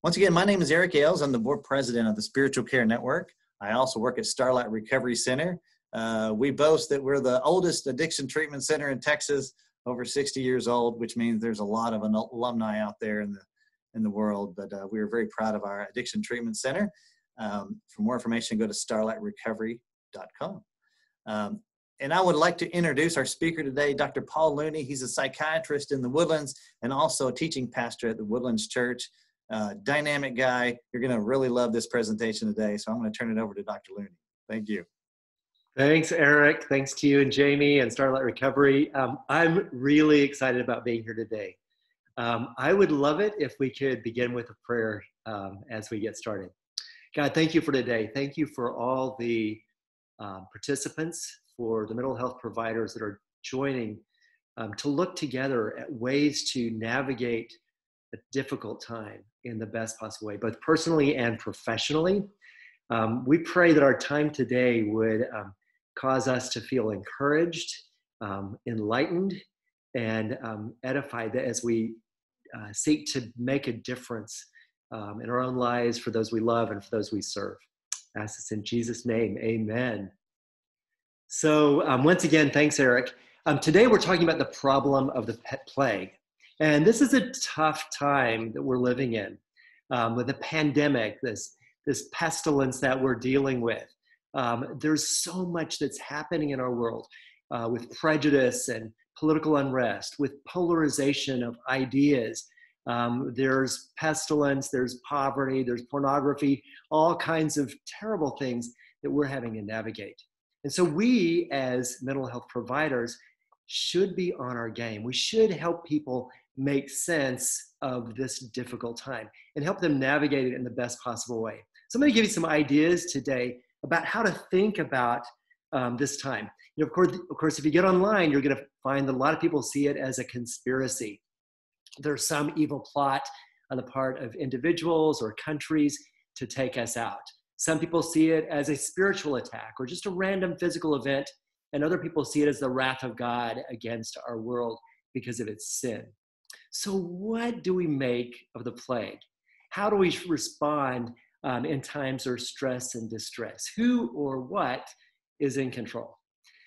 Once again, my name is Eric Ayles. I'm the board president of the Spiritual Care Network. I also work at Starlite Recovery Center. We boast that we're the oldest addiction treatment center in Texas, over 60 years old, which means there's a lot of alumni out there in the world. But we are very proud of our addiction treatment center. For more information, go to starliterecovery.com. And I would like to introduce our speaker today, Dr. Paul Looney. He's a psychiatrist in the Woodlands and also a teaching pastor at the Woodlands Church. Dynamic guy. You're going to really love this presentation today. So I'm going to turn it over to Dr. Looney. Thank you. Thanks, Eric. Thanks to you and Jamie and Starlight Recovery. I'm really excited about being here today. I would love it if we could begin with a prayer as we get started. God, thank you for today. Thank you for all the participants, for the mental health providers that are joining to look together at ways to navigate a difficult time in the best possible way, both personally and professionally. We pray that our time today would cause us to feel encouraged, enlightened, and edified as we seek to make a difference in our own lives for those we love and for those we serve. I ask this in Jesus' name, amen. So once again, thanks, Eric. Today we're talking about the problem of the pet plague. And this is a tough time that we're living in with the pandemic, this pestilence that we're dealing with. There's so much that's happening in our world with prejudice and political unrest, with polarization of ideas. There's pestilence, there's poverty, there's pornography, all kinds of terrible things that we're having to navigate. And so we, as mental health providers, should be on our game. We should help people make sense of this difficult time and help them navigate it in the best possible way. So I'm going to give you some ideas today about how to think about this time. You know, of course, if you get online, you're going to find that a lot of people see it as a conspiracy. There's some evil plot on the part of individuals or countries to take us out. Some people see it as a spiritual attack or just a random physical event, and other people see it as the wrath of God against our world because of its sin. So what do we make of the plague? How do we respond in times of stress and distress? Who or what is in control?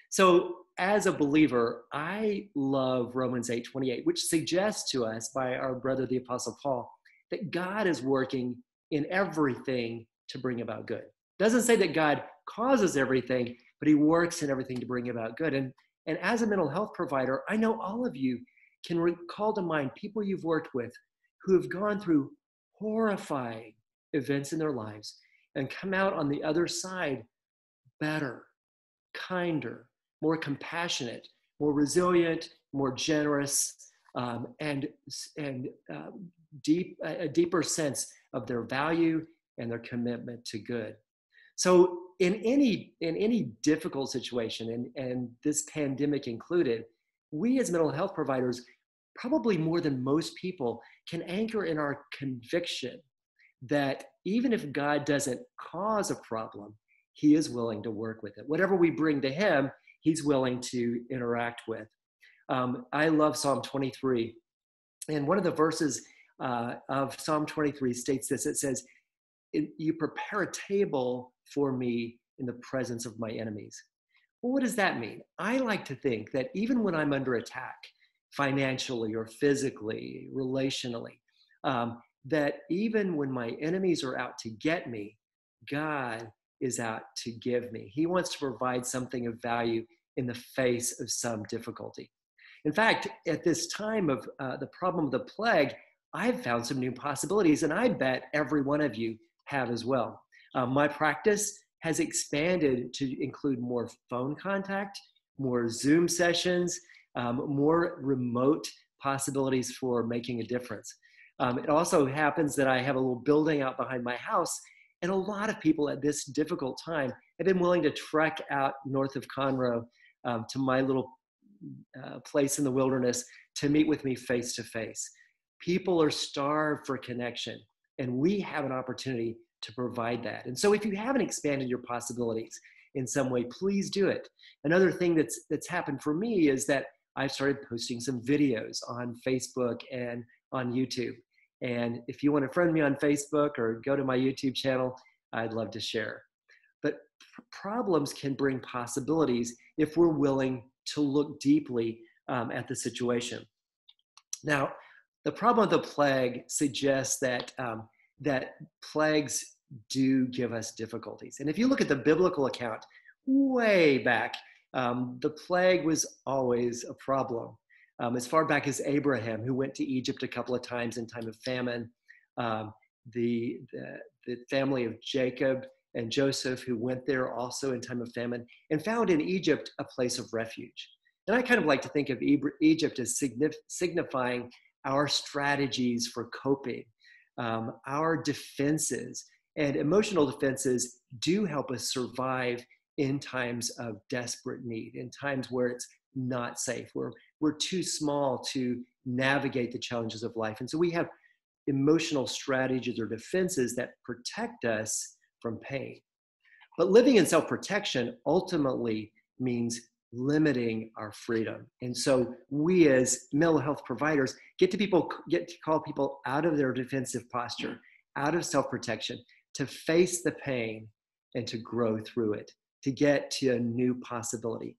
So as a believer, I love Romans 8:28, which suggests to us by our brother, the Apostle Paul, that God is working in everything to bring about good. It doesn't say that God causes everything, but he works in everything to bring about good. And as a mental health provider, I know all of you can recall to mind people you've worked with who have gone through horrifying events in their lives and come out on the other side better, kinder, more compassionate, more resilient, more generous, and a deeper sense of their value and their commitment to good. So in any difficult situation, and this pandemic included, we as mental health providers, probably more than most people, can anchor in our conviction that even if God doesn't cause a problem, he is willing to work with it. Whatever we bring to him, he's willing to interact with. I love Psalm 23. And one of the verses of Psalm 23 states this. It says, "You prepare a table for me in the presence of my enemies." Well, what does that mean? I like to think that even when I'm under attack, financially or physically, relationally, that even when my enemies are out to get me, God is out to give me. He wants to provide something of value in the face of some difficulty. In fact, at this time of the problem of the plague, I've found some new possibilities, and I bet every one of you have as well. My practice has expanded to include more phone contact, more Zoom sessions, more remote possibilities for making a difference. It also happens that I have a little building out behind my house, and a lot of people at this difficult time have been willing to trek out north of Conroe to my little place in the wilderness to meet with me face to face. People are starved for connection, and we have an opportunity to provide that. And so if you haven't expanded your possibilities in some way, please do it. Another thing that's happened for me is that I've started posting some videos on Facebook and on YouTube. And if you want to friend me on Facebook or go to my YouTube channel, I'd love to share. But problems can bring possibilities if we're willing to look deeply at the situation. Now, the problem of the plague suggests that, that plagues do give us difficulties. And if you look at the biblical account, way back, the plague was always a problem. As far back as Abraham, who went to Egypt a couple of times in time of famine, the family of Jacob and Joseph, who went there also in time of famine, and found in Egypt a place of refuge. And I kind of like to think of Egypt as signifying our strategies for coping, our defenses. And emotional defenses do help us survive in times of desperate need, in times where it's not safe, where we're too small to navigate the challenges of life. And so we have emotional strategies or defenses that protect us from pain. But living in self-protection ultimately means limiting our freedom. And so we as mental health providers get to call people out of their defensive posture, out of self-protection, to face the pain and to grow through it, to get to a new possibility,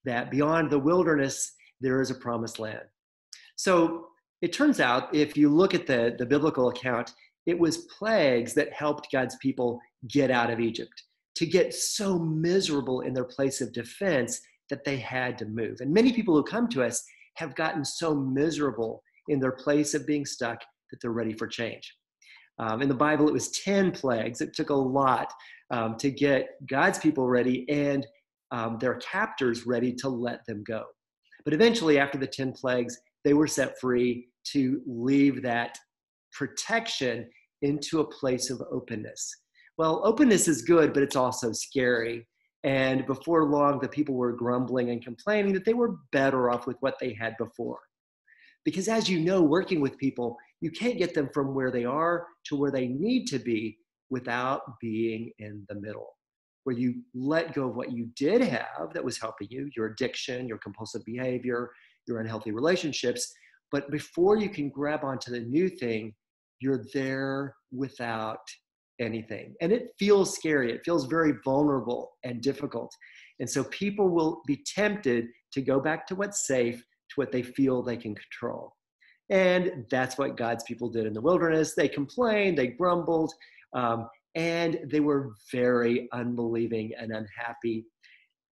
that beyond the wilderness, there is a promised land. So it turns out, if you look at the biblical account, it was plagues that helped God's people get out of Egypt, to get so miserable in their place of defense that they had to move. And many people who come to us have gotten so miserable in their place of being stuck that they're ready for change. In the Bible, it was 10 plagues. It took a lot to get God's people ready and their captors ready to let them go. But eventually, after the 10 plagues, they were set free to leave that protection into a place of openness. Well, openness is good, but it's also scary. And before long, the people were grumbling and complaining that they were better off with what they had before. Because as you know, working with people, you can't get them from where they are to where they need to be without being in the middle, where you let go of what you did have that was helping you, your addiction, your compulsive behavior, your unhealthy relationships. But before you can grab onto the new thing, you're there without anything. And it feels scary. It feels very vulnerable and difficult. And so people will be tempted to go back to what's safe, to what they feel they can control. And that's what God's people did in the wilderness. They complained, they grumbled, and they were very unbelieving and unhappy.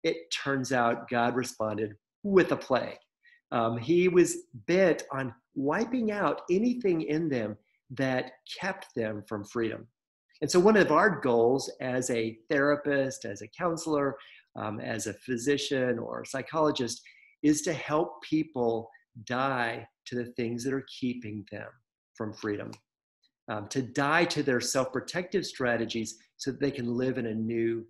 It turns out God responded with a plague. He was bent on wiping out anything in them that kept them from freedom. And so one of our goals as a therapist, as a counselor, as a physician or a psychologist is to help people die to the things that are keeping them from freedom, to die to their self-protective strategies so that they can live in a new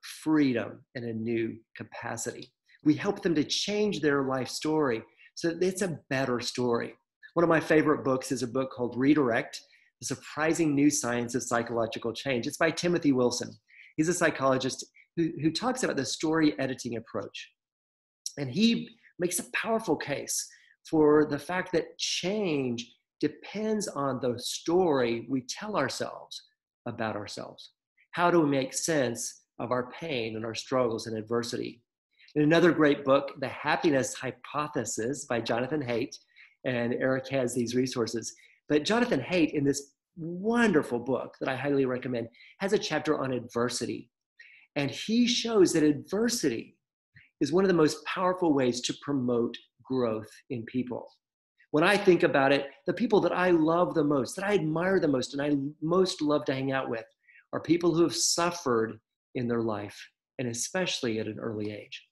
freedom and a new capacity. We help them to change their life story so that it's a better story. One of my favorite books is a book called Redirect, The Surprising New Science of Psychological Change. It's by Timothy Wilson. He's a psychologist who talks about the story editing approach. And he makes a powerful case for the fact that change depends on the story we tell ourselves about ourselves. How do we make sense of our pain and our struggles and adversity? In another great book, The Happiness Hypothesis by Jonathan Haidt, and Eric has these resources, but Jonathan Haidt, in this wonderful book that I highly recommend, has a chapter on adversity. And he shows that adversity is one of the most powerful ways to promote growth in people. When I think about it, the people that I love the most, that I admire the most, and I most love to hang out with are people who have suffered in their life, and especially at an early age.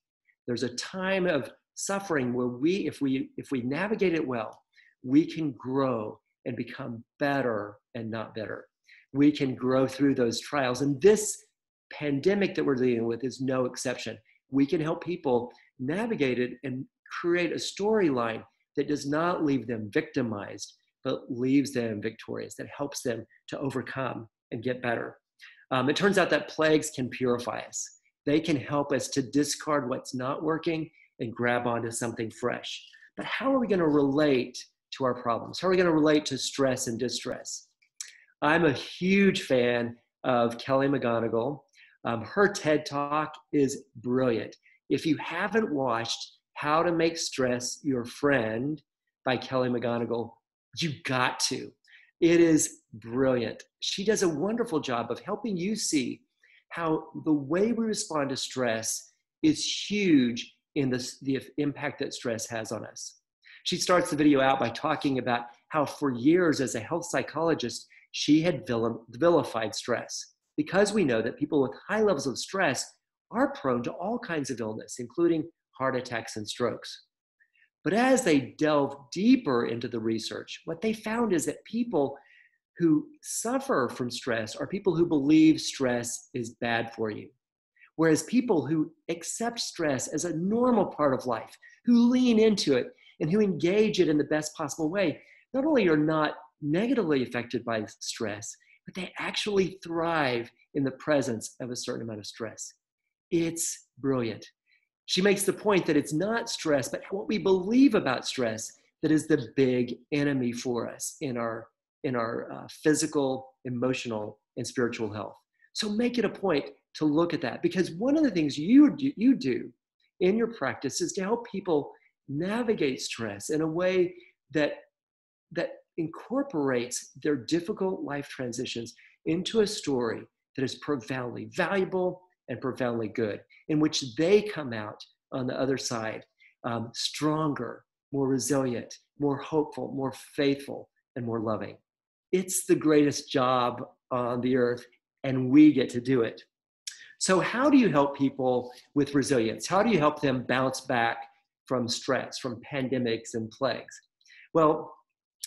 There's a time of suffering where if we navigate it well, we can grow and become better and not bitter. We can grow through those trials. And this pandemic that we're dealing with is no exception. We can help people navigate it and create a storyline that does not leave them victimized, but leaves them victorious, that helps them to overcome and get better. It turns out that plagues can purify us. They can help us to discard what's not working and grab onto something fresh. But how are we going to relate to our problems? How are we going to relate to stress and distress? I'm a huge fan of Kelly McGonigal. Her TED Talk is brilliant. If you haven't watched How to Make Stress Your Friend by Kelly McGonigal, you got to. It is brilliant. She does a wonderful job of helping you see how the way we respond to stress is huge in the impact that stress has on us. She starts the video out by talking about how for years as a health psychologist, she had vilified stress, because we know that people with high levels of stress are prone to all kinds of illness, including heart attacks and strokes. But as they delve deeper into the research, what they found is that people who suffer from stress are people who believe stress is bad for you. Whereas people who accept stress as a normal part of life, who lean into it and who engage it in the best possible way, not only are not negatively affected by stress, but they actually thrive in the presence of a certain amount of stress. It's brilliant. She makes the point that it's not stress, but what we believe about stress that is the big enemy for us in our physical, emotional, and spiritual health. So make it a point to look at that, because one of the things you do in your practice is to help people navigate stress in a way that incorporates their difficult life transitions into a story that is profoundly valuable and profoundly good, in which they come out on the other side stronger, more resilient, more hopeful, more faithful, and more loving. It's the greatest job on the earth, and we get to do it. So how do you help people with resilience? How do you help them bounce back from stress, from pandemics and plagues? Well,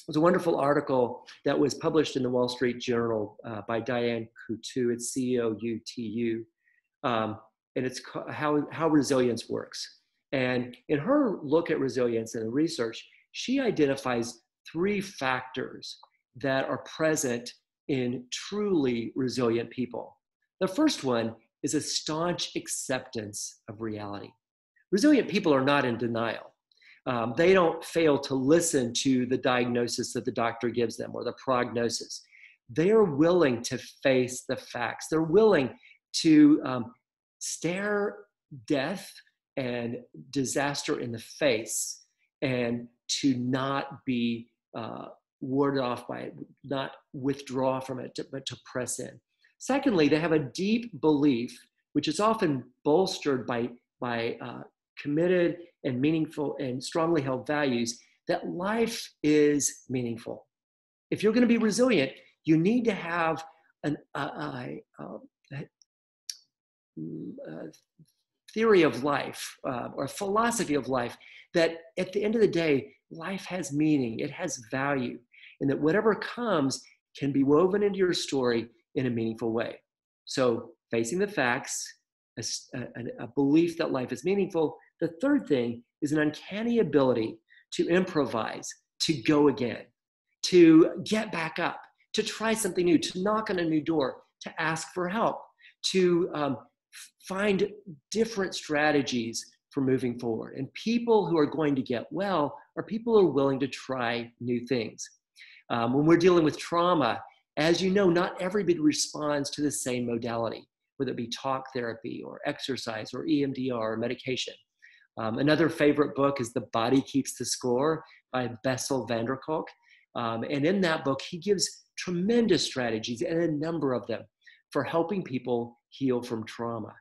there's a wonderful article that was published in the Wall Street Journal by Diane Coutu. It's C-O-U-T-U. And it's how resilience works. And in her look at resilience and research, she identifies 3 factors that are present in truly resilient people. The first one is a staunch acceptance of reality. Resilient people are not in denial. They don't fail to listen to the diagnosis that the doctor gives them or the prognosis. They are willing to face the facts. They're willing to stare death and disaster in the face and to not be warded off by it, not withdraw from it, but to press in. Secondly, they have a deep belief, which is often bolstered by committed and meaningful and strongly held values, that life is meaningful. If you're going to be resilient, you need to have a theory of life or a philosophy of life that at the end of the day, life has meaning, it has value, and that whatever comes can be woven into your story in a meaningful way. So facing the facts, a belief that life is meaningful. The third thing is an uncanny ability to improvise, to go again, to get back up, to try something new, to knock on a new door, to ask for help, to find different strategies for moving forward. And people who are going to get well are people who are willing to try new things. When we're dealing with trauma, as you know, not everybody responds to the same modality, whether it be talk therapy or exercise or EMDR or medication. Another favorite book is The Body Keeps the Score by Bessel van der Kolk. And in that book, he gives tremendous strategies, and a number of them, for helping people heal from trauma.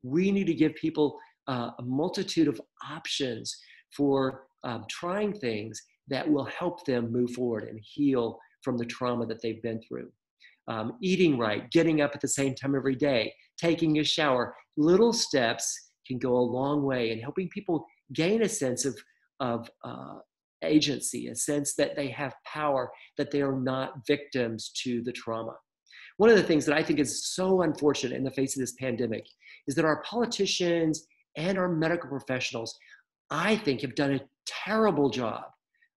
We need to give people a multitude of options for trying things that will help them move forward and heal from the trauma that they've been through. Eating right, getting up at the same time every day, taking a shower, little steps can go a long way in helping people gain a sense of agency, a sense that they have power, that they are not victims to the trauma. One of the things that I think is so unfortunate in the face of this pandemic is that our politicians and our medical professionals, I think, have done a terrible job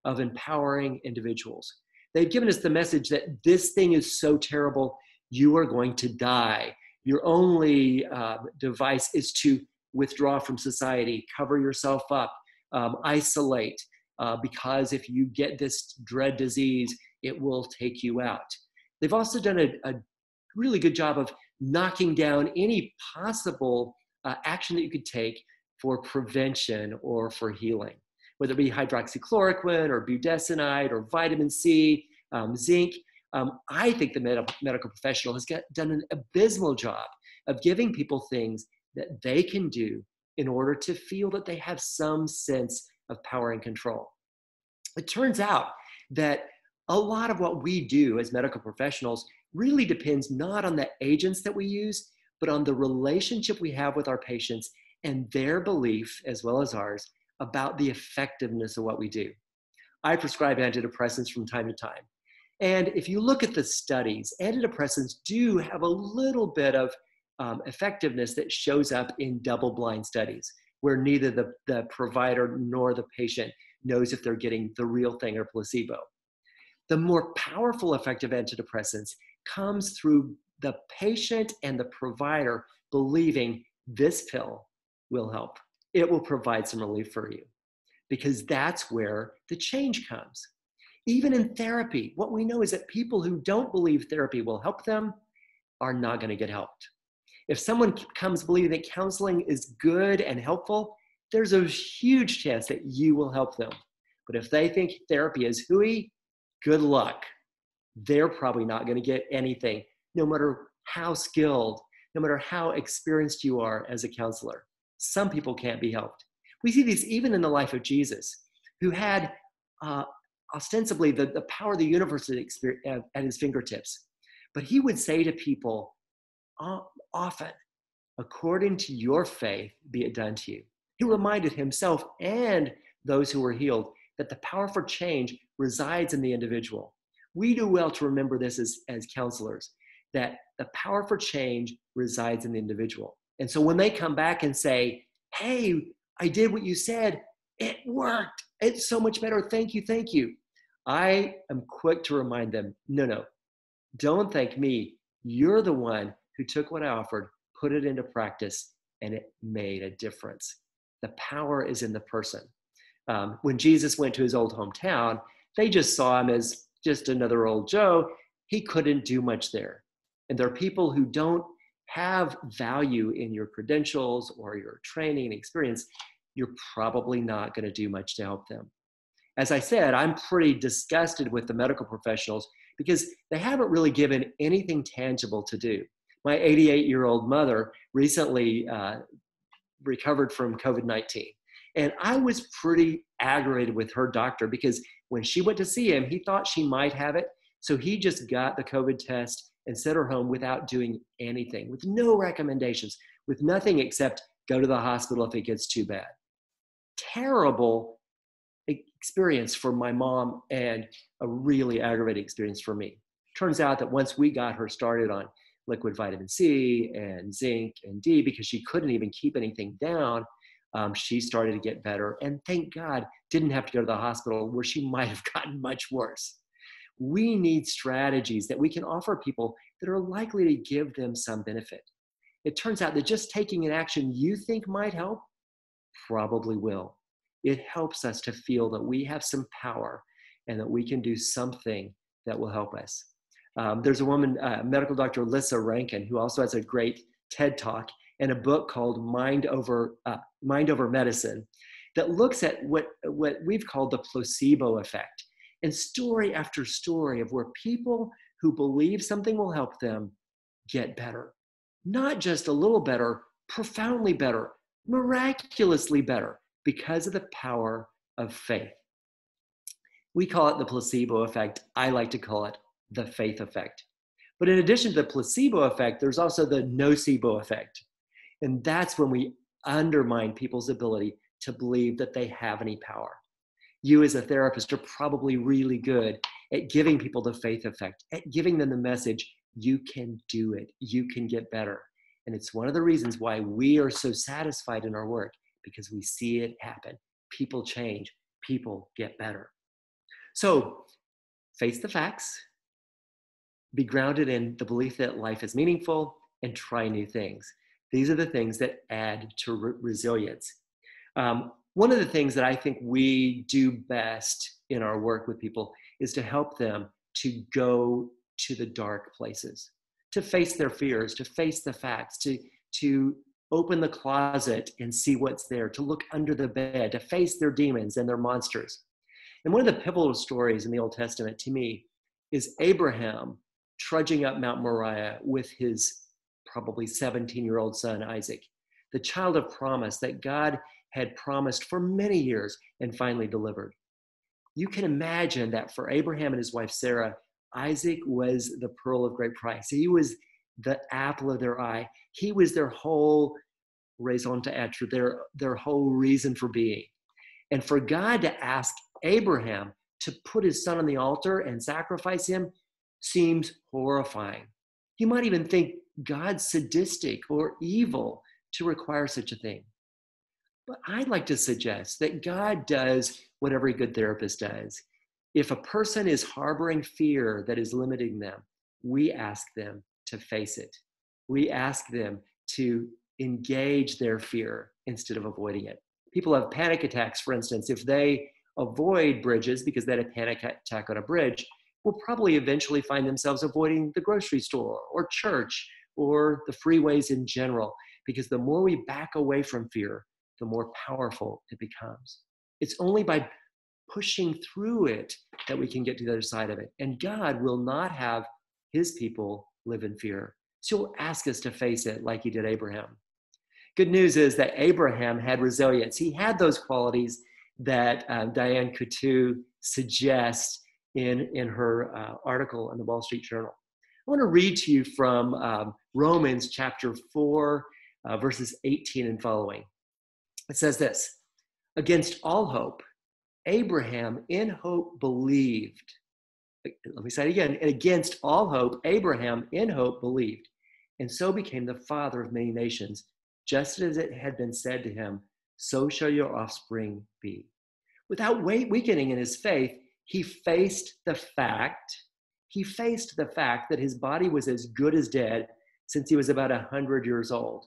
of empowering individuals. They've given us the message that this thing is so terrible, you are going to die. Your only device is to withdraw from society, cover yourself up, isolate. because if you get this dread disease, it will take you out. They've also done a really good job of knocking down any possible action that you could take for prevention or for healing, whether it be hydroxychloroquine or budesonide or vitamin C, zinc. I think the medical professional has done an abysmal job of giving people things that they can do in order to feel that they have some sense of power and control. It turns out that a lot of what we do as medical professionals really depends not on the agents that we use, but on the relationship we have with our patients and their belief, as well as ours, about the effectiveness of what we do. I prescribe antidepressants from time to time. And if you look at the studies, antidepressants do have a little bit of effectiveness that shows up in double-blind studies, where neither the provider nor the patient knows if they're getting the real thing or placebo. The more powerful effect of antidepressants comes through the patient and the provider believing this pill will help. It will provide some relief for you, because that's where the change comes. Even in therapy, what we know is that people who don't believe therapy will help them are not going to get helped. If someone comes believing that counseling is good and helpful, there's a huge chance that you will help them. But if they think therapy is hooey, good luck. They're probably not going to get anything, no matter how skilled, no matter how experienced you are as a counselor. Some people can't be helped. We see this even in the life of Jesus, who had ostensibly the power of the universe at his fingertips. But he would say to people often, according to your faith, be it done to you. He reminded himself and those who were healed that the power for change resides in the individual. We do well to remember this as counselors, that the power for change resides in the individual. And so when they come back and say, hey, I did what you said, it worked, it's so much better, thank you. I am quick to remind them, no, don't thank me. You're the one who took what I offered, put it into practice, and it made a difference. The power is in the person. When Jesus went to his old hometown, they just saw him as just another old Joe. He couldn't do much there. And there are people who don't have value in your credentials or your training and experience. You're probably not going to do much to help them. As I said, I'm pretty disgusted with the medical professionals because they haven't really given anything tangible to do. My 88-year-old mother recently recovered from COVID-19. And I was pretty aggravated with her doctor because when she went to see him, he thought she might have it. So he just got the COVID test and sent her home without doing anything, with no recommendations, with nothing except go to the hospital if it gets too bad. Terrible experience for my mom and a really aggravating experience for me. Turns out that once we got her started on liquid vitamin C and zinc and D, because she couldn't even keep anything down, she started to get better, and thank God didn't have to go to the hospital where she might have gotten much worse. We need strategies that we can offer people that are likely to give them some benefit. It turns out that just taking an action you think might help probably will. It helps us to feel that we have some power and that we can do something that will help us. There's a woman, medical doctor Lissa Rankin, who also has a great TED Talk and a book called Mind Over Medicine that looks at what we've called the placebo effect. And story after story of where people who believe something will help them get better. Not just a little better, profoundly better, miraculously better, because of the power of faith. We call it the placebo effect. I like to call it the faith effect. But in addition to the placebo effect, there's also the nocebo effect. And that's when we undermine people's ability to believe that they have any power. You as a therapist are probably really good at giving people the faith effect, at giving them the message, you can do it, you can get better. And it's one of the reasons why we are so satisfied in our work, because we see it happen. People change, people get better. So face the facts, be grounded in the belief that life is meaningful, and try new things. These are the things that add to resilience. One of the things that I think we do best in our work with people is to help them to go to the dark places, to face their fears, to face the facts, to open the closet and see what's there, to look under the bed, to face their demons and their monsters. And one of the pivotal stories in the Old Testament to me is Abraham trudging up Mount Moriah with his probably 17-year-old son, Isaac, the child of promise that God had promised for many years and finally delivered. You can imagine that for Abraham and his wife, Sarah, Isaac was the pearl of great price. He was the apple of their eye. He was their whole raison d'etre, their whole reason for being. And for God to ask Abraham to put his son on the altar and sacrifice him seems horrifying. You might even think God's sadistic or evil to require such a thing. But I'd like to suggest that God does what every good therapist does. If a person is harboring fear that is limiting them, we ask them to face it. We ask them to engage their fear instead of avoiding it. People have panic attacks, for instance. If they avoid bridges because they had a panic attack on a bridge, will probably eventually find themselves avoiding the grocery store or church or the freeways in general, because the more we back away from fear, the more powerful it becomes. It's only by pushing through it that we can get to the other side of it. And God will not have his people live in fear. So he'll ask us to face it like he did Abraham. Good news is that Abraham had resilience. He had those qualities that Diane Coutu suggests in her article in the Wall Street Journal. I want to read to you from Romans chapter 4, verses 18 and following. It says this: against all hope, Abraham in hope believed. Let me say it again. Against all hope, Abraham in hope believed, and so became the father of many nations, just as it had been said to him, so shall your offspring be. Without weakening in his faith, he faced the fact that his body was as good as dead since he was about 100 years old.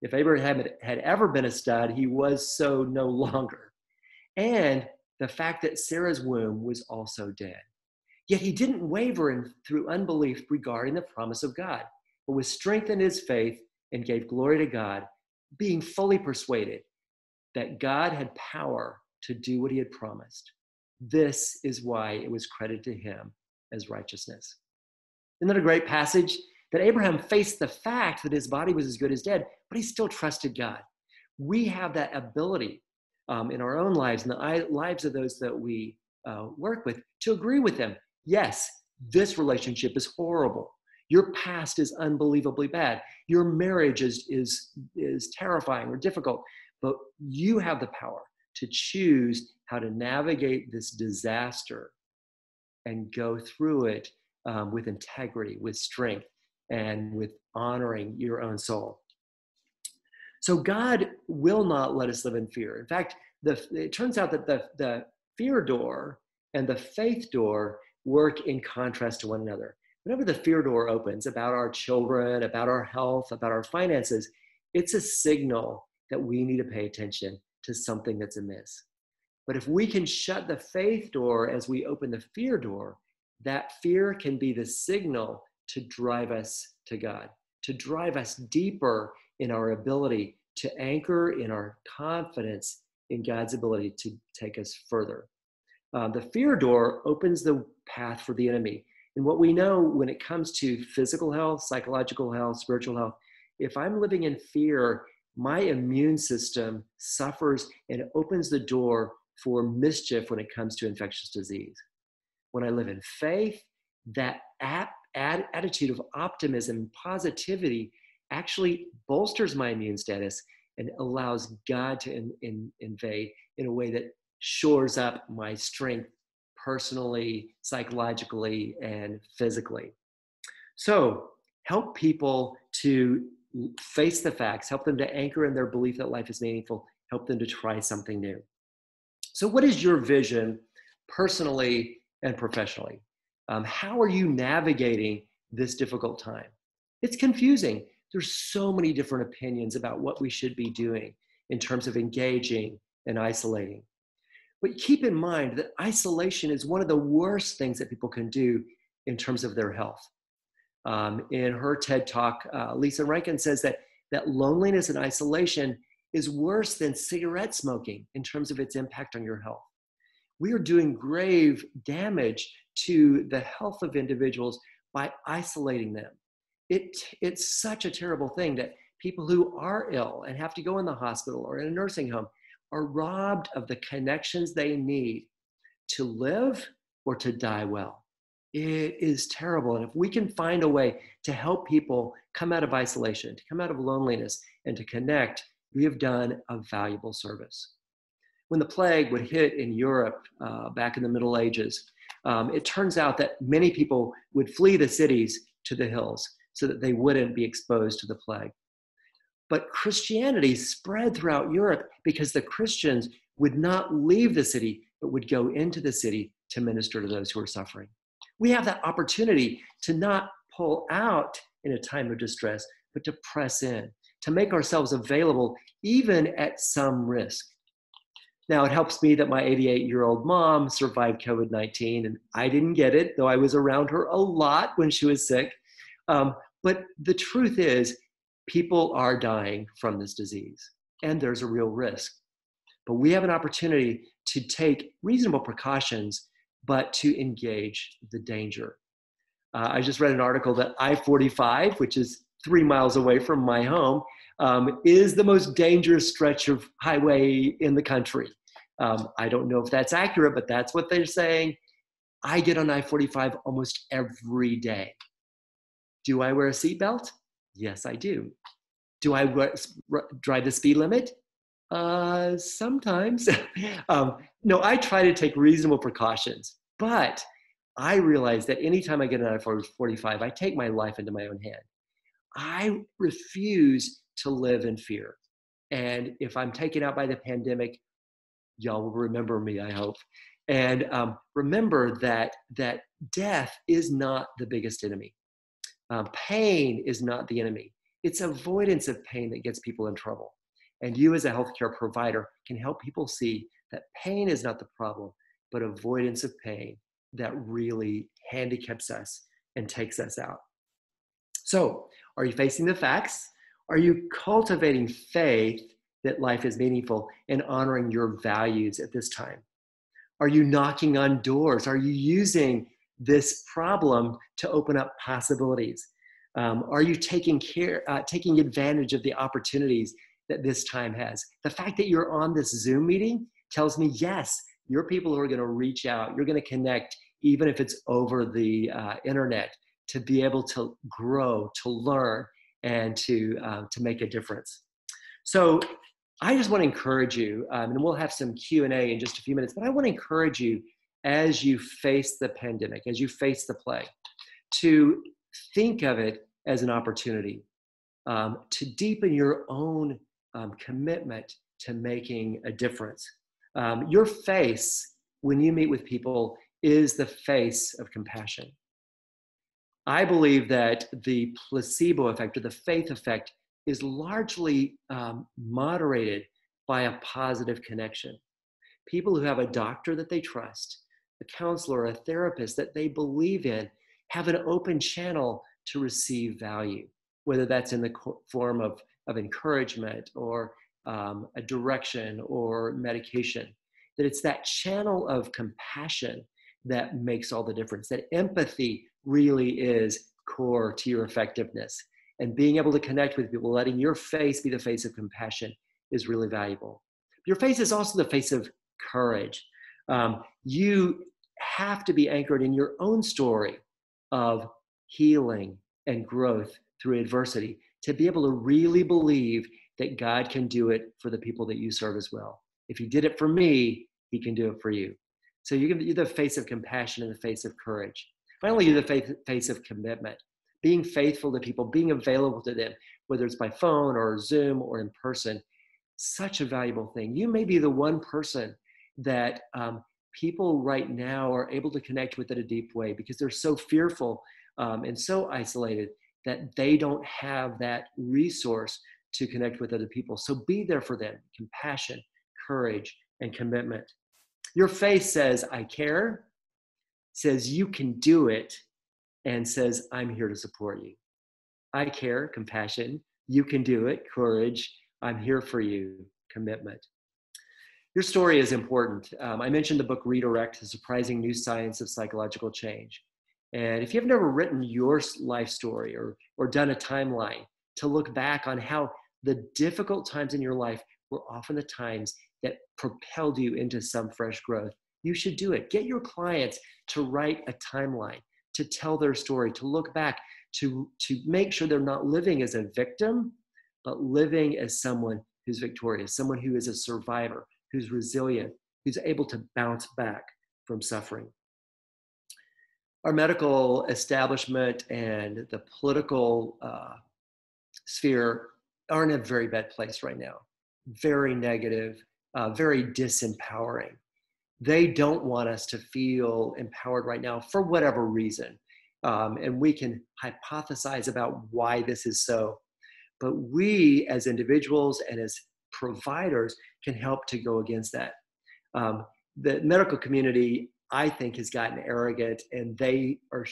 If Abraham had ever been a stud, he was so no longer. And the fact that Sarah's womb was also dead. Yet he didn't waver through unbelief regarding the promise of God, but was strengthened in his faith and gave glory to God, being fully persuaded that God had power to do what he had promised. This is why it was credited to him as righteousness. Isn't that a great passage? That Abraham faced the fact that his body was as good as dead, but he still trusted God. We have that ability in our own lives and the lives of those that we work with to agree with them. Yes, this relationship is horrible. Your past is unbelievably bad. Your marriage is terrifying or difficult, but you have the power to choose how to navigate this disaster and go through it with integrity, with strength, and with honoring your own soul. So God will not let us live in fear. In fact, it turns out that the fear door and the faith door work in contrast to one another. Whenever the fear door opens about our children, about our health, about our finances, it's a signal that we need to pay attention to something that's amiss. But if we can shut the faith door as we open the fear door, that fear can be the signal to drive us to God, to drive us deeper in our ability to anchor in our confidence in God's ability to take us further. The fear door opens the path for the enemy. And what we know when it comes to physical health, psychological health, spiritual health, if I'm living in fear, my immune system suffers and it opens the door for mischief when it comes to infectious disease. When I live in faith, that attitude of optimism and positivity actually bolsters my immune status and allows God to invade in a way that shores up my strength personally, psychologically, and physically. So help people to face the facts, help them to anchor in their belief that life is meaningful, help them to try something new. So what is your vision personally and professionally? How are you navigating this difficult time? It's confusing. There's so many different opinions about what we should be doing in terms of engaging and isolating. But keep in mind that isolation is one of the worst things that people can do in terms of their health. In her TED Talk, Lisa Rankin says that loneliness and isolation is worse than cigarette smoking in terms of its impact on your health. We are doing grave damage to the health of individuals by isolating them. It's such a terrible thing that people who are ill and have to go in the hospital or in a nursing home are robbed of the connections they need to live or to die well. It is terrible. And if we can find a way to help people come out of isolation, to come out of loneliness, and to connect, we have done a valuable service. When the plague would hit in Europe back in the Middle Ages, it turns out that many people would flee the cities to the hills so that they wouldn't be exposed to the plague. But Christianity spread throughout Europe because the Christians would not leave the city, but would go into the city to minister to those who are suffering. We have that opportunity to not pull out in a time of distress, but to press in, to make ourselves available even at some risk. Now, it helps me that my 88-year-old mom survived COVID-19, and I didn't get it, though I was around her a lot when she was sick. But the truth is, people are dying from this disease, and there's a real risk. But we have an opportunity to take reasonable precautions, but to engage the danger. I just read an article that I-45, which is 3 miles away from my home, is the most dangerous stretch of highway in the country. I don't know if that's accurate, but that's what they're saying. I get on I-45 almost every day. Do I wear a seatbelt? Yes, I do. Do I drive the speed limit? Sometimes. No, I try to take reasonable precautions, but I realize that anytime I get on I-45, I take my life into my own hand. I refuse to live in fear. And if I'm taken out by the pandemic, y'all will remember me, I hope. And remember that death is not the biggest enemy. Pain is not the enemy. It's avoidance of pain that gets people in trouble. And you as a healthcare provider can help people see that pain is not the problem, but avoidance of pain that really handicaps us and takes us out. So, are you facing the facts? Are you cultivating faith that life is meaningful and honoring your values at this time? Are you knocking on doors? Are you using this problem to open up possibilities? Are you taking advantage of the opportunities that this time has? The fact that you're on this Zoom meeting tells me, yes, you're people who are going to reach out. You're going to connect, even if it's over the internet, to be able to grow, to learn, and to make a difference. So I just want to encourage you, and we'll have some Q&A in just a few minutes, but I want to encourage you as you face the pandemic, as you face the plague, to think of it as an opportunity to deepen your own commitment to making a difference. Your face, when you meet with people, is the face of compassion. I believe that the placebo effect or the faith effect is largely moderated by a positive connection. People who have a doctor that they trust, a counselor, a therapist that they believe in, have an open channel to receive value, whether that's in the form of encouragement or a direction or medication. That it's that channel of compassion that makes all the difference, that empathy really is core to your effectiveness. And being able to connect with people, letting your face be the face of compassion is really valuable. Your face is also the face of courage. You have to be anchored in your own story of healing and growth through adversity to be able to really believe that God can do it for the people that you serve as well. If he did it for me, he can do it for you. So you're the face of compassion and the face of courage. Finally, you're the face of commitment. Being faithful to people, being available to them, whether it's by phone or Zoom or in person, such a valuable thing. You may be the one person that people right now are able to connect with in a deep way because they're so fearful and so isolated that they don't have that resource to connect with other people. So be there for them, compassion, courage, and commitment. Your faith says, I care, says you can do it, and says, I'm here to support you. I care, compassion, you can do it, courage, I'm here for you, commitment. Your story is important. I mentioned the book Redirect, The Surprising New Science of Psychological Change. And if you've never written your life story or done a timeline to look back on how the difficult times in your life were often the times that propelled you into some fresh growth, you should do it. Get your clients to write a timeline, to tell their story, to look back, to make sure they're not living as a victim, but living as someone who's victorious, someone who is a survivor, who's resilient, who's able to bounce back from suffering. Our medical establishment and the political sphere are in a very bad place right now. Very negative, very disempowering. They don't want us to feel empowered right now for whatever reason. And we can hypothesize about why this is so. But we as individuals and as providers can help to go against that. The medical community, I think, has gotten arrogant, and they are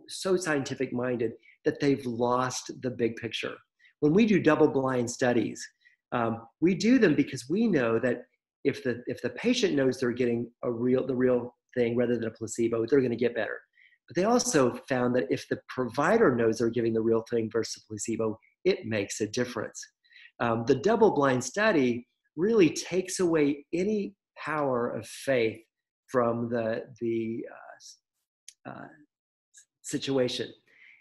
so scientific minded that they've lost the big picture. When we do double-blind studies, we do them because we know that if the patient knows they're getting the real thing rather than a placebo, they're going to get better. But they also found that if the provider knows they're giving the real thing versus a placebo, it makes a difference. The double-blind study really takes away any power of faith from the situation.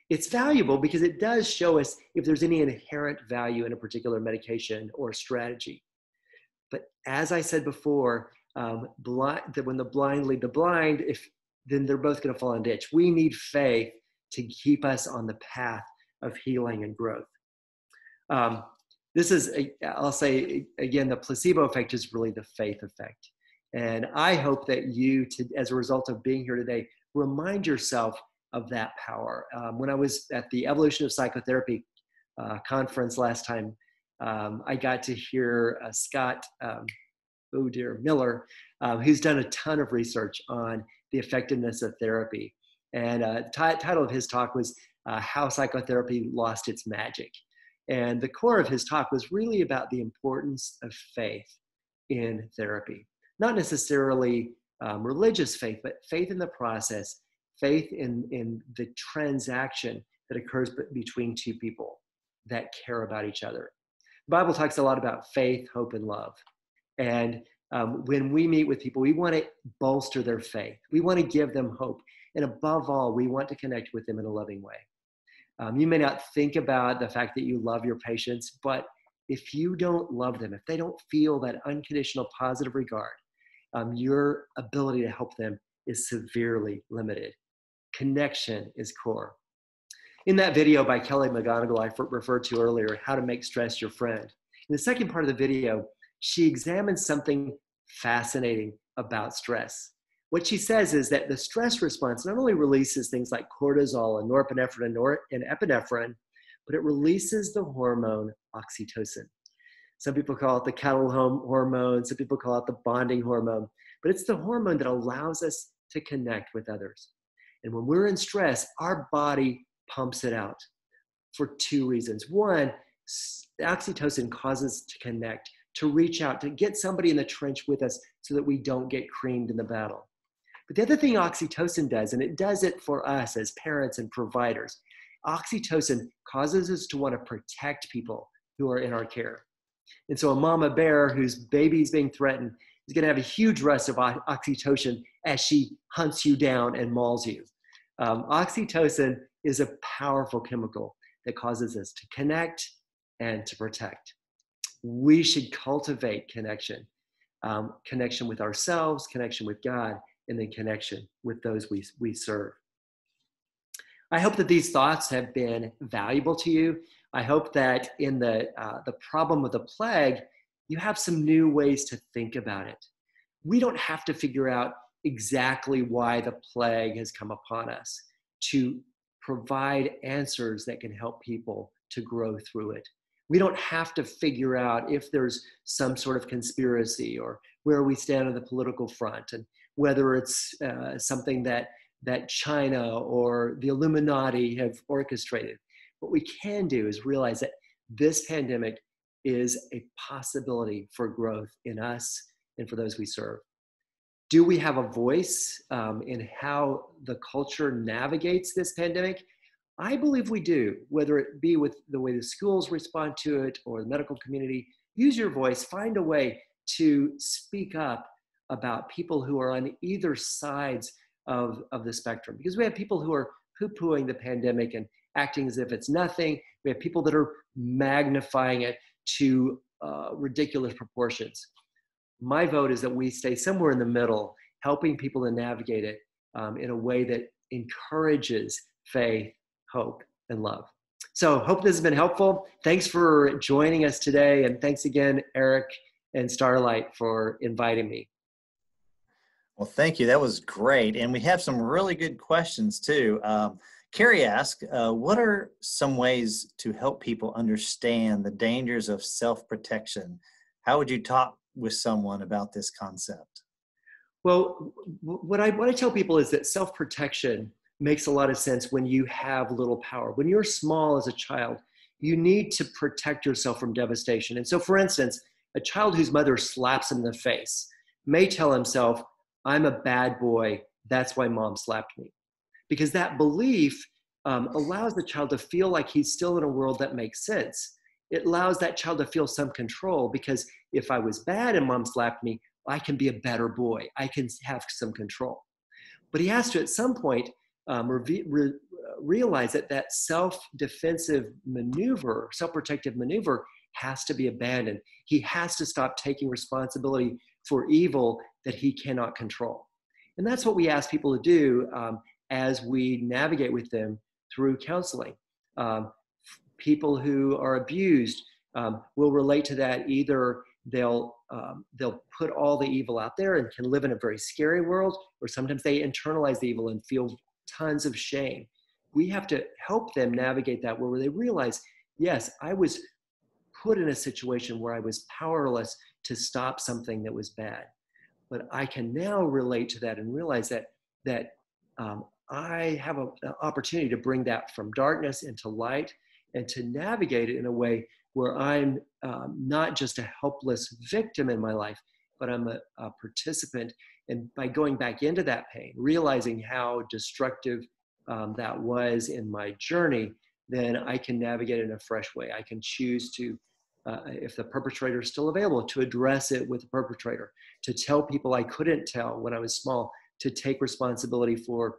It's valuable because it does show us if there's any inherent value in a particular medication or strategy. But as I said before, when the blind lead the blind, then they're both going to fall in a ditch. We need faith to keep us on the path of healing and growth. This is, I'll say again, the placebo effect is really the faith effect. And I hope that you, as a result of being here today, remind yourself of that power. When I was at the Evolution of Psychotherapy conference last time, I got to hear Scott Miller, who's done a ton of research on the effectiveness of therapy. And the title of his talk was How Psychotherapy Lost Its Magic. And the core of his talk was really about the importance of faith in therapy. Not necessarily religious faith, but faith in the process, faith in the transaction that occurs between two people that care about each other. The Bible talks a lot about faith, hope, and love. And when we meet with people, we want to bolster their faith. We want to give them hope. And above all, we want to connect with them in a loving way. You may not think about the fact that you love your patients, but if you don't love them, if they don't feel that unconditional positive regard, your ability to help them is severely limited. Connection is core. In that video by Kelly McGonigal I referred to earlier, How to Make Stress Your Friend, in the second part of the video, she examines something fascinating about stress. What she says is that the stress response not only releases things like cortisol and norepinephrine and epinephrine, but it releases the hormone oxytocin. Some people call it the cuddle hormone, some people call it the bonding hormone, but it's the hormone that allows us to connect with others. And when we're in stress, our body pumps it out for two reasons. One, oxytocin causes us to connect, to reach out, to get somebody in the trench with us so that we don't get creamed in the battle. But the other thing oxytocin does, and it does it for us as parents and providers, oxytocin causes us to want to protect people who are in our care. And so a mama bear whose baby is being threatened is going to have a huge rush of oxytocin as she hunts you down and mauls you. Oxytocin is a powerful chemical that causes us to connect and to protect. We should cultivate connection, connection with ourselves, connection with God, and then connection with those we serve. I hope that these thoughts have been valuable to you. I hope that in the problem of the plague, you have some new ways to think about it. We don't have to figure out exactly why the plague has come upon us to provide answers that can help people to grow through it. We don't have to figure out if there's some sort of conspiracy or where we stand on the political front, and whether it's something that China or the Illuminati have orchestrated. What we can do is realize that this pandemic is a possibility for growth in us and for those we serve. Do we have a voice in how the culture navigates this pandemic? I believe we do, whether it be with the way the schools respond to it or the medical community. Use your voice, find a way to speak up about people who are on either sides of the spectrum. Because we have people who are poo-pooing the pandemic and acting as if it's nothing. We have people that are magnifying it to ridiculous proportions. My vote is that we stay somewhere in the middle, helping people to navigate it in a way that encourages faith, hope, and love. So hope this has been helpful. Thanks for joining us today. And thanks again, Eric and Starlite, for inviting me. Well, thank you. That was great. And we have some really good questions too. Carrie asked, what are some ways to help people understand the dangers of self-protection? How would you talk with someone about this concept? Well, what I tell people is that self-protection makes a lot of sense when you have little power. When you're small as a child, you need to protect yourself from devastation. And so, for instance, a child whose mother slaps him in the face may tell himself, I'm a bad boy, that's why mom slapped me. Because that belief allows the child to feel like he's still in a world that makes sense. It allows that child to feel some control, because if I was bad and mom slapped me, I can be a better boy. I can have some control. But he has to, at some point, realize that self-defensive maneuver, self-protective maneuver, has to be abandoned. He has to stop taking responsibility for evil that he cannot control. And that's what we ask people to do as we navigate with them through counseling. People who are abused will relate to that. Either they'll put all the evil out there and can live in a very scary world, or sometimes they internalize the evil and feel tons of shame. We have to help them navigate that, where they realize, yes, I was put in a situation where I was powerless to stop something that was bad. But I can now relate to that and realize that I have an opportunity to bring that from darkness into light, and to navigate it in a way where I'm not just a helpless victim in my life, but I'm a participant. And by going back into that pain, realizing how destructive that was in my journey, then I can navigate it in a fresh way. I can choose to, if the perpetrator is still available, to address it with the perpetrator, to tell people I couldn't tell when I was small, to take responsibility for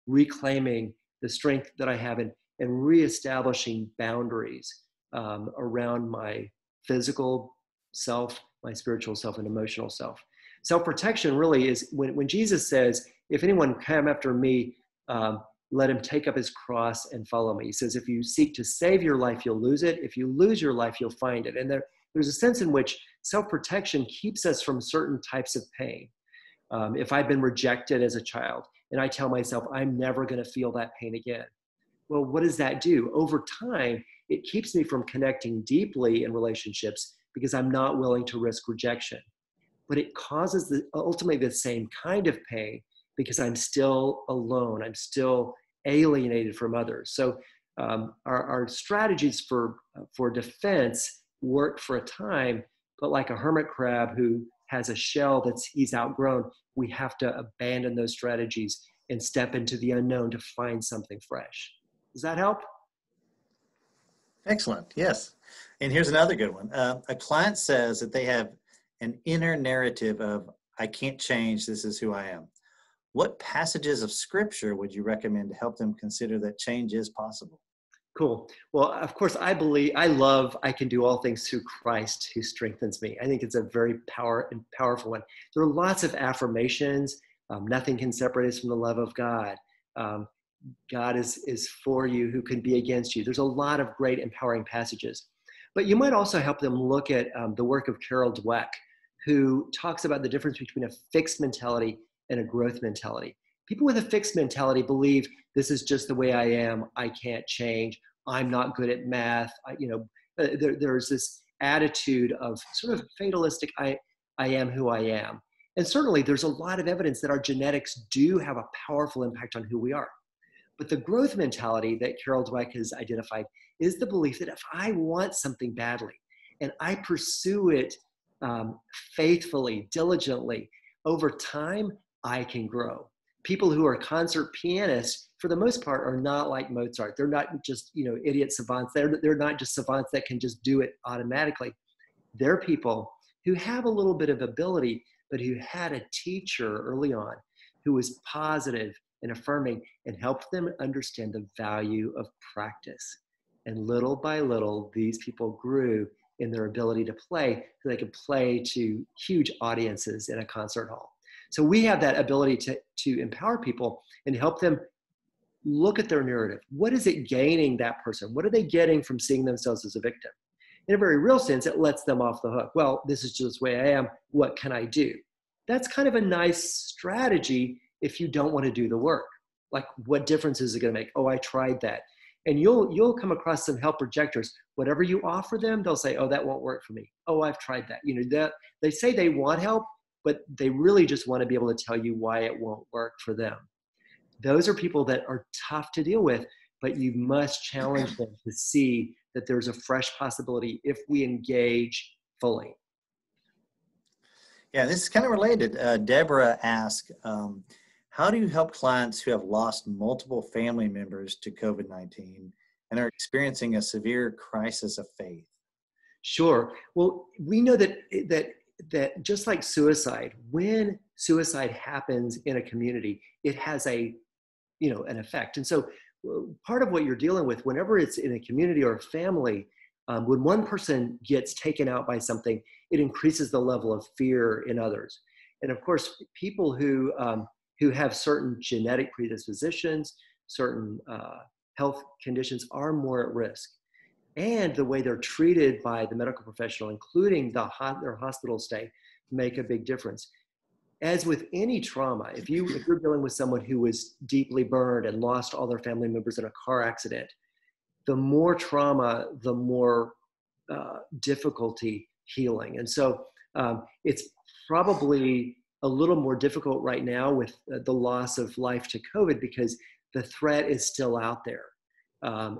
reclaiming the strength that I have and reestablishing boundaries around my physical self, my spiritual self, and emotional self. Self-protection really is when Jesus says, if anyone come after me, let him take up his cross and follow me. He says, if you seek to save your life, you'll lose it. If you lose your life, you'll find it. And there's a sense in which self-protection keeps us from certain types of pain. If I've been rejected as a child and I tell myself, I'm never going to feel that pain again. Well, what does that do? Over time, it keeps me from connecting deeply in relationships because I'm not willing to risk rejection. But it causes ultimately the same kind of pain because I'm still alone. I'm still alienated from others. So our strategies for defense work for a time, but like a hermit crab who has a shell he's outgrown, we have to abandon those strategies and step into the unknown to find something fresh. Does that help? Excellent. Yes. And here's another good one. A client says that they have an inner narrative of, I can't change, this is who I am. What passages of scripture would you recommend to help them consider that change is possible? Cool. Well, of course, I can do all things through Christ who strengthens me. I think it's a very powerful one. There are lots of affirmations. Nothing can separate us from the love of God. God is for you, who can be against you. There's a lot of great empowering passages. But you might also help them look at the work of Carol Dweck, who talks about the difference between a fixed mentality and a growth mentality. People with a fixed mentality believe this is just the way I am. I can't change. I'm not good at math. there's this attitude of sort of fatalistic, I am who I am. And certainly there's a lot of evidence that our genetics do have a powerful impact on who we are. But the growth mentality that Carol Dweck has identified is the belief that if I want something badly and I pursue it faithfully, diligently, over time, I can grow. People who are concert pianists, for the most part, are not like Mozart. They're not just, idiot savants. They're not just savants that can just do it automatically. They're people who have a little bit of ability, but who had a teacher early on who was positive and affirming and helped them understand the value of practice. And little by little, these people grew in their ability to play so they could play to huge audiences in a concert hall. So we have that ability to empower people and help them look at their narrative. What is it gaining that person? What are they getting from seeing themselves as a victim? In a very real sense, it lets them off the hook. Well, this is just the way I am. What can I do? That's kind of a nice strategy if you don't want to do the work. Like, what difference is it going to make? Oh, I tried that. And you'll come across some help rejectors. Whatever you offer them, they'll say, oh, that won't work for me. Oh, I've tried that. That they say they want help, but they really just want to be able to tell you why it won't work for them. Those are people that are tough to deal with, but you must challenge them to see that there's a fresh possibility if we engage fully. Yeah, this is kind of related. Deborah asked, how do you help clients who have lost multiple family members to COVID-19 and are experiencing a severe crisis of faith? Sure. Well, we know that just like suicide, when suicide happens in a community, it has an effect. And so part of what you're dealing with whenever it's in a community or a family, when one person gets taken out by something, it increases the level of fear in others. And of course, people who have certain genetic predispositions, certain health conditions are more at risk. And the way they're treated by the medical professional, including their hospital stay, make a big difference. As with any trauma, if you're dealing with someone who was deeply burned and lost all their family members in a car accident, the more trauma, the more difficulty healing. And so it's probably a little more difficult right now with the loss of life to COVID because the threat is still out there.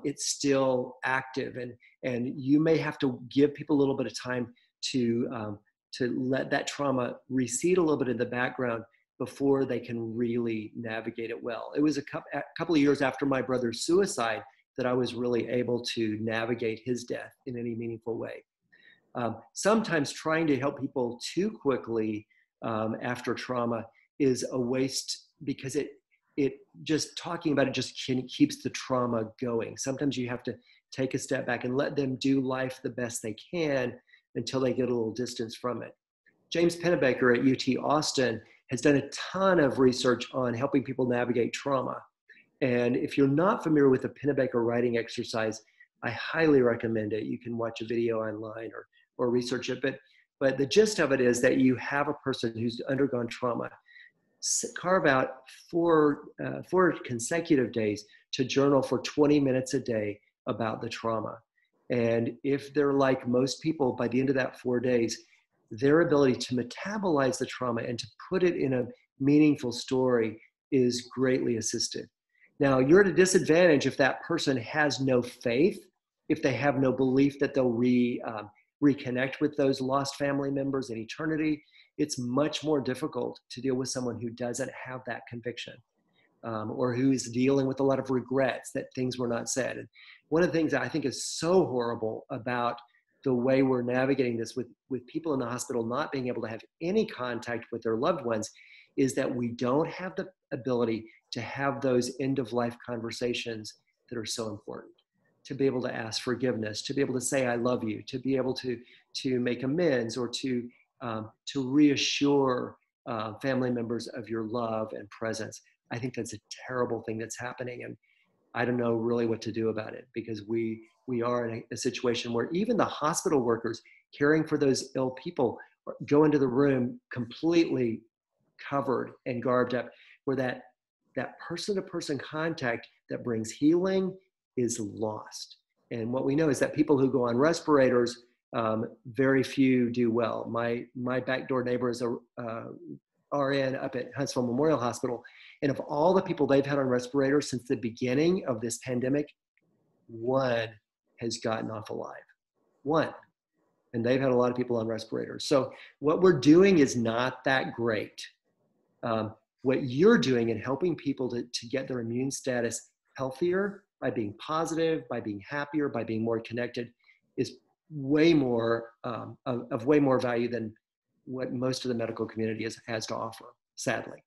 It's still active, and you may have to give people a little bit of time to let that trauma recede a little bit in the background before they can really navigate it well. It was a couple of years after my brother's suicide that I was really able to navigate his death in any meaningful way. Sometimes trying to help people too quickly after trauma is a waste because it just talking about it just keeps the trauma going. Sometimes you have to take a step back and let them do life the best they can until they get a little distance from it. James Pennebaker at UT Austin has done a ton of research on helping people navigate trauma. And if you're not familiar with the Pennebaker writing exercise, I highly recommend it. You can watch a video online or research it. But the gist of it is that you have a person who's undergone trauma, carve out four consecutive days to journal for 20 minutes a day about the trauma. And if they're like most people, by the end of that 4 days, their ability to metabolize the trauma and to put it in a meaningful story is greatly assisted. Now, you're at a disadvantage if that person has no faith, if they have no belief that they'll reconnect with those lost family members in eternity. It's much more difficult to deal with someone who doesn't have that conviction or who is dealing with a lot of regrets that things were not said. And one of the things that I think is so horrible about the way we're navigating this with people in the hospital not being able to have any contact with their loved ones is that we don't have the ability to have those end-of-life conversations that are so important. To be able to ask forgiveness, to be able to say, I love you, to be able to make amends or to reassure family members of your love and presence. I think that's a terrible thing that's happening. And I don't know really what to do about it because we are in a situation where even the hospital workers caring for those ill people go into the room completely covered and garbed up, where that person-to-person contact that brings healing is lost. And what we know is that people who go on respirators, very few do well. My backdoor neighbor is a RN up at Huntsville Memorial Hospital. And of all the people they've had on respirators since the beginning of this pandemic, one has gotten off alive. One. And they've had a lot of people on respirators. So what we're doing is not that great. What you're doing in helping people to get their immune status healthier by being positive, by being happier, by being more connected is way more of way more value than what most of the medical community has to offer, sadly.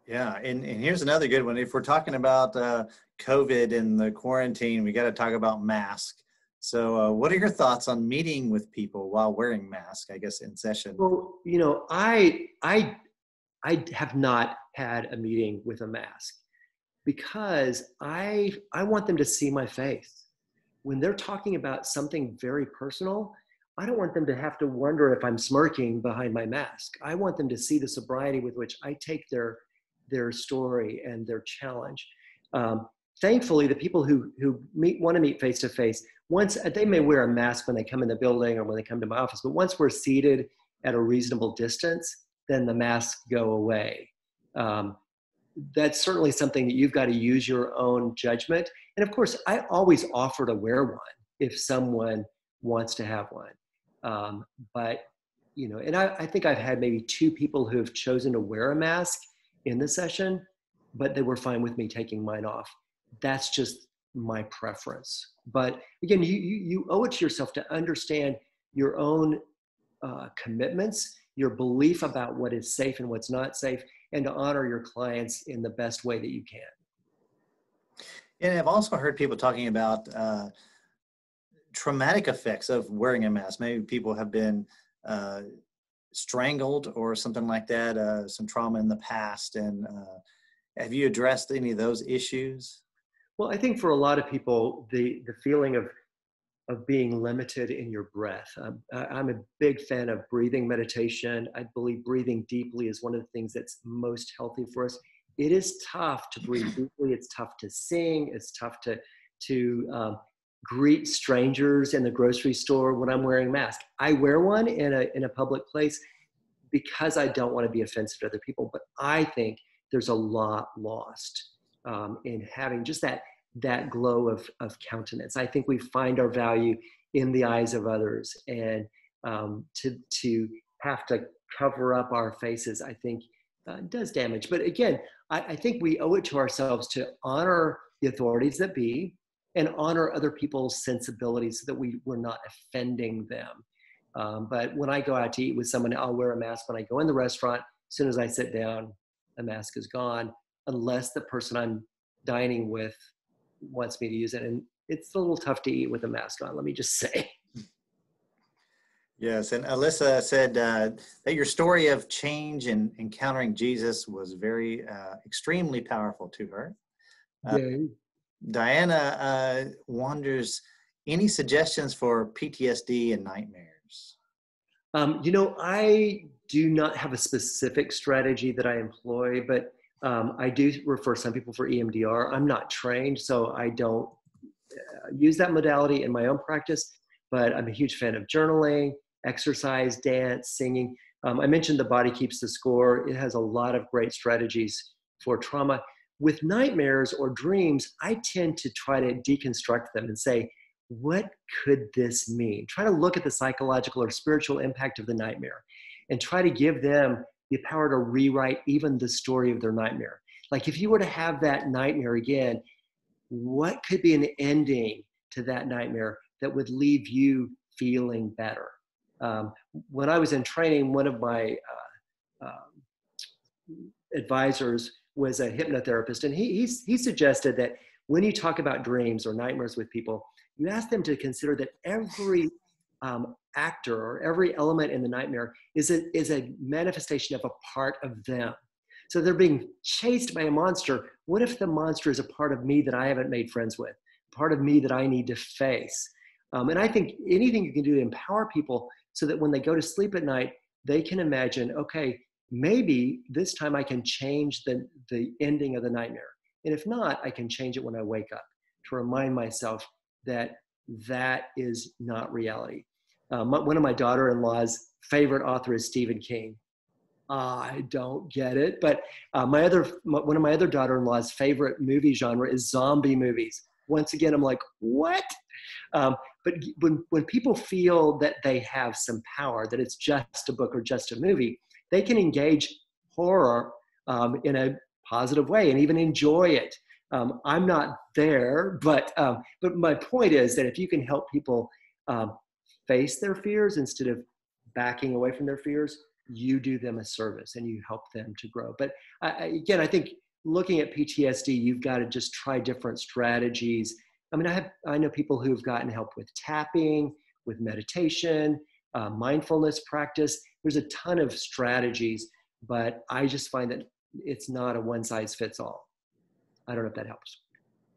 Yeah, and here's another good one. If we're talking about COVID and the quarantine, we got to talk about masks. So what are your thoughts on meeting with people while wearing masks, I guess, in session? Well, you know, I have not had a meeting with a mask because I want them to see my face. When they're talking about something very personal, I don't want them to have to wonder if I'm smirking behind my mask. I want them to see the sobriety with which I take their story and their challenge. Thankfully, the people who want to meet face to face, once they may wear a mask when they come in the building or when they come to my office, but once we're seated at a reasonable distance, then the masks go away. That's certainly something that you've got to use your own judgment. And of course, I always offer to wear one if someone wants to have one. But, you know, and I think I've had maybe 2 people who have chosen to wear a mask in the session, but they were fine with me taking mine off. That's just my preference. But again, you owe it to yourself to understand your own commitments, your belief about what is safe and what's not safe, and to honor your clients in the best way that you can. And I've also heard people talking about traumatic effects of wearing a mask. Maybe people have been strangled or something like that, some trauma in the past. And have you addressed any of those issues? Well, I think for a lot of people, the feeling of being limited in your breath. I'm a big fan of breathing meditation. I believe breathing deeply is one of the things that's most healthy for us. It is tough to breathe deeply. It's tough to sing. It's tough to greet strangers in the grocery store when I'm wearing a mask. I wear one in a public place because I don't want to be offensive to other people. But I think there's a lot lost in having just that glow of countenance. I think we find our value in the eyes of others, and to have to cover up our faces, I think does damage. But again, I think we owe it to ourselves to honor the authorities that be and honor other people's sensibilities so that we're not offending them. But when I go out to eat with someone, I'll wear a mask. When I go in the restaurant, as soon as I sit down, the mask is gone, unless the person I'm dining with wants me to use it. And it's a little tough to eat with a mask on, let me just say. Yes, and Alyssa said that your story of change and encountering Jesus was very, extremely powerful to her. Diana wonders, any suggestions for PTSD and nightmares? You know, I do not have a specific strategy that I employ, but I do refer some people for EMDR. I'm not trained, so I don't use that modality in my own practice, but I'm a huge fan of journaling, exercise, dance, singing. I mentioned The Body Keeps the Score. It has a lot of great strategies for trauma. With nightmares or dreams, I tend to try to deconstruct them and say, what could this mean? Try to look at the psychological or spiritual impact of the nightmare and try to give them the power to rewrite even the story of their nightmare. Like if you were to have that nightmare again, what could be an ending to that nightmare that would leave you feeling better? When I was in training, one of my advisors was a hypnotherapist, and he suggested that when you talk about dreams or nightmares with people, you ask them to consider that every actor or every element in the nightmare is a manifestation of a part of them. So they're being chased by a monster. What if the monster is a part of me that I haven't made friends with, part of me that I need to face? And I think anything you can do to empower people so that when they go to sleep at night, they can imagine, okay, maybe this time I can change the ending of the nightmare. And if not, I can change it when I wake up to remind myself that that is not reality. One of my daughter-in-law's favorite author is Stephen King. I don't get it, but one of my other daughter-in-law's favorite movie genre is zombie movies. Once again, I'm like, what? But when people feel that they have some power, that it's just a book or just a movie, they can engage horror in a positive way and even enjoy it. I'm not there, but my point is that if you can help people face their fears instead of backing away from their fears, you do them a service and you help them to grow. But again, I think looking at PTSD, you've got to just try different strategies. I mean, I know people who've gotten help with tapping, with meditation, mindfulness practice. There's a ton of strategies, but I just find that it's not a one size fits all. I don't know if that helps.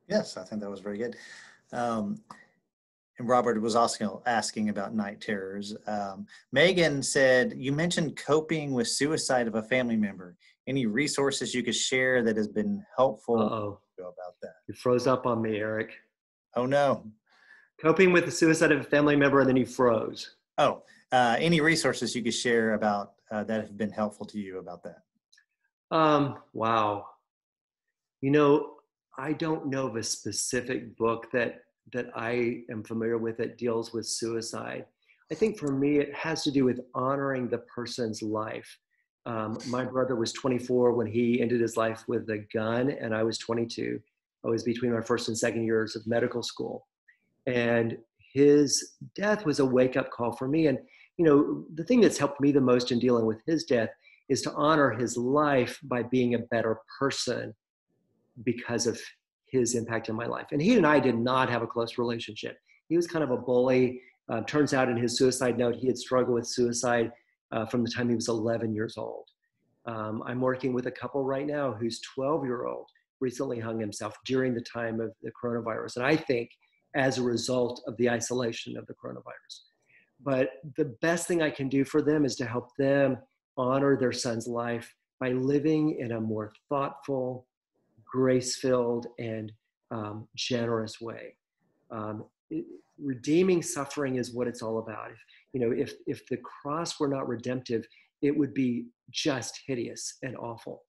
Yes, I think that was very good. And Robert was also asking about night terrors. Megan said, you mentioned coping with suicide of a family member. Any resources you could share that has been helpful about that? You froze up on me, Eric. Oh, no. Coping with the suicide of a family member, and then you froze. Any resources you could share about that have been helpful to you about that? Wow. I don't know of a specific book that I am familiar with that deals with suicide. I think for me, it has to do with honoring the person's life. My brother was 24 when he ended his life with a gun, and I was 22. I was between my first and second years of medical school. And his death was a wake-up call for me. And, the thing that's helped me the most in dealing with his death is to honor his life by being a better person because of his impact in my life. And he and I did not have a close relationship. He was kind of a bully. Turns out in his suicide note, he had struggled with suicide from the time he was 11 years old. I'm working with a couple right now whose 12-year-old recently hung himself during the time of the coronavirus. And I think as a result of the isolation of the coronavirus. But the best thing I can do for them is to help them honor their son's life by living in a more thoughtful, grace-filled, and generous way. Redeeming suffering is what it's all about. If the cross were not redemptive, it would be just hideous and awful.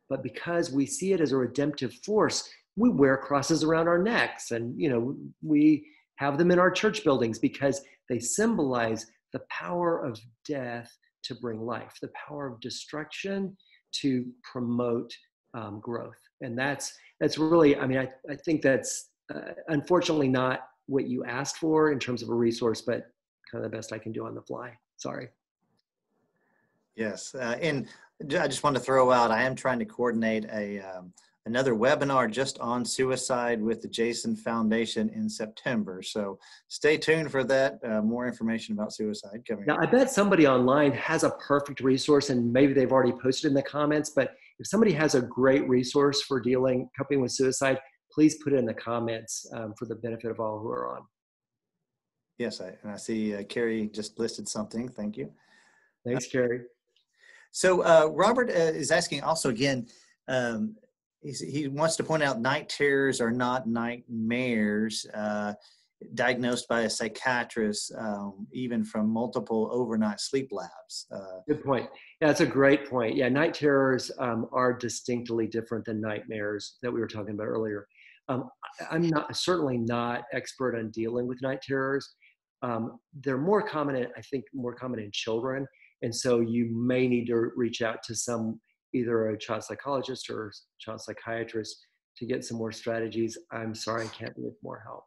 But because we see it as a redemptive force, we wear crosses around our necks, and we have them in our church buildings because they symbolize the power of death to bring life, the power of destruction to promote growth. And that's really, I think that's unfortunately not what you asked for in terms of a resource, but kind of the best I can do on the fly. Sorry. Yes, and I just wanted to throw out, I am trying to coordinate another webinar just on suicide with the Jason Foundation in September. So stay tuned for that. More information about suicide coming Now, up. I bet somebody online has a perfect resource, and maybe they've already posted in the comments, but if somebody has a great resource for coping with suicide, please put it in the comments for the benefit of all who are on. Yes, I see Carrie just listed something. Thank you. Thanks, Carrie. So Robert is asking also again, he wants to point out night terrors are not nightmares diagnosed by a psychiatrist, even from multiple overnight sleep labs. Good point. Yeah, that's a great point. Yeah, night terrors are distinctly different than nightmares that we were talking about earlier. I'm certainly not expert on dealing with night terrors. They're more common in children. And so you may need to reach out to either a child psychologist or child psychiatrist to get some more strategies. I'm sorry, I can't be with more help.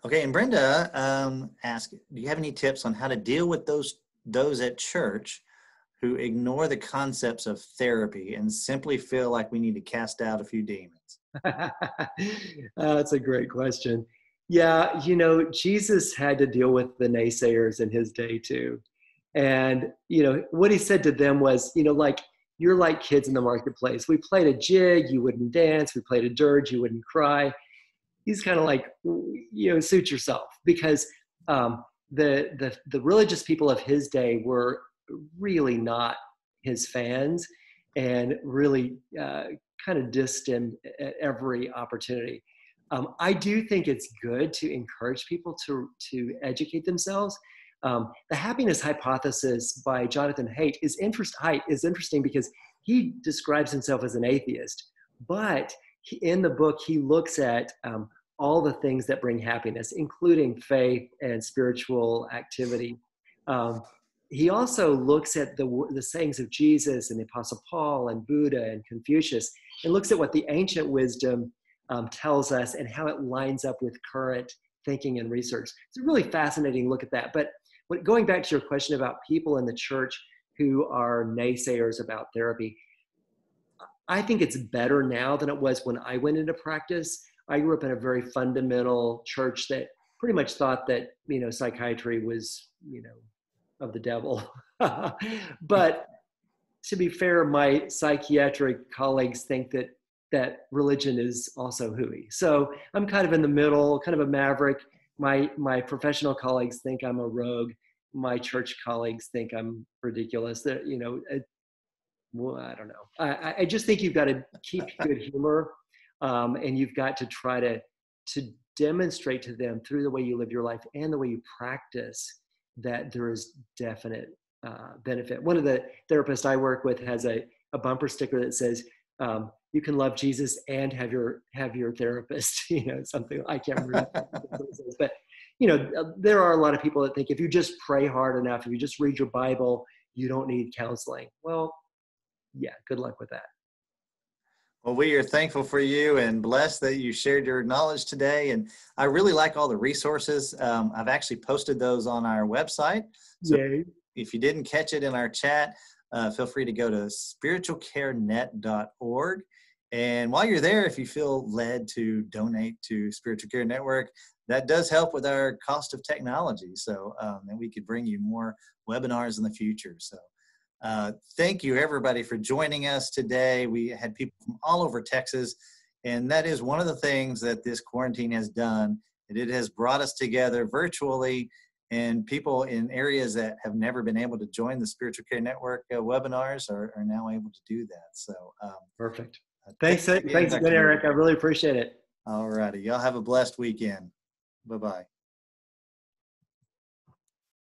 Okay, and Brenda asked, do you have any tips on how to deal with those at church who ignore the concepts of therapy and simply feel like we need to cast out a few demons? That's a great question. Yeah, Jesus had to deal with the naysayers in his day too. And, what he said to them was, you're like kids in the marketplace. We played a jig, you wouldn't dance. We played a dirge, you wouldn't cry. He's kind of like, suit yourself, because the religious people of his day were really not his fans and really kind of dissed him at every opportunity. I do think it's good to encourage people to educate themselves. The happiness hypothesis by Jonathan Haidt is interesting because he describes himself as an atheist, but in the book he looks at all the things that bring happiness, including faith and spiritual activity. He also looks at the sayings of Jesus and the Apostle Paul and Buddha and Confucius, and looks at what the ancient wisdom tells us and how it lines up with current thinking and research. It's a really fascinating look at that. But going back to your question about people in the church who are naysayers about therapy, I think it's better now than it was when I went into practice. I grew up in a very fundamental church that pretty much thought that, psychiatry was, of the devil. But to be fair, my psychiatric colleagues think that religion is also hooey. So I'm kind of in the middle, kind of a maverick. My professional colleagues think I'm a rogue. My church colleagues think I'm ridiculous. That well, I don't know. I just think you've got to keep good humor, and you've got to try to demonstrate to them through the way you live your life and the way you practice that there is definite benefit. One of the therapists I work with has a bumper sticker that says, "You can love Jesus and have your therapist." Something I can't remember, but there are a lot of people that think if you just pray hard enough, if you just read your Bible, you don't need counseling. Well, yeah, good luck with that. Well, we are thankful for you and blessed that you shared your knowledge today. And I really like all the resources. I've actually posted those on our website. So Yay. If you didn't catch it in our chat, feel free to go to spiritualcarenet.org. And while you're there, if you feel led to donate to Spiritual Care Network, that does help with our cost of technology. So and we could bring you more webinars in the future. So thank you, everybody, for joining us today. We had people from all over Texas, and that is one of the things that this quarantine has done. It has brought us together virtually, and people in areas that have never been able to join the Spiritual Care Network webinars are now able to do that. So perfect. Thanks again, Eric. I really appreciate it. All righty. Y'all have a blessed weekend. Bye-bye.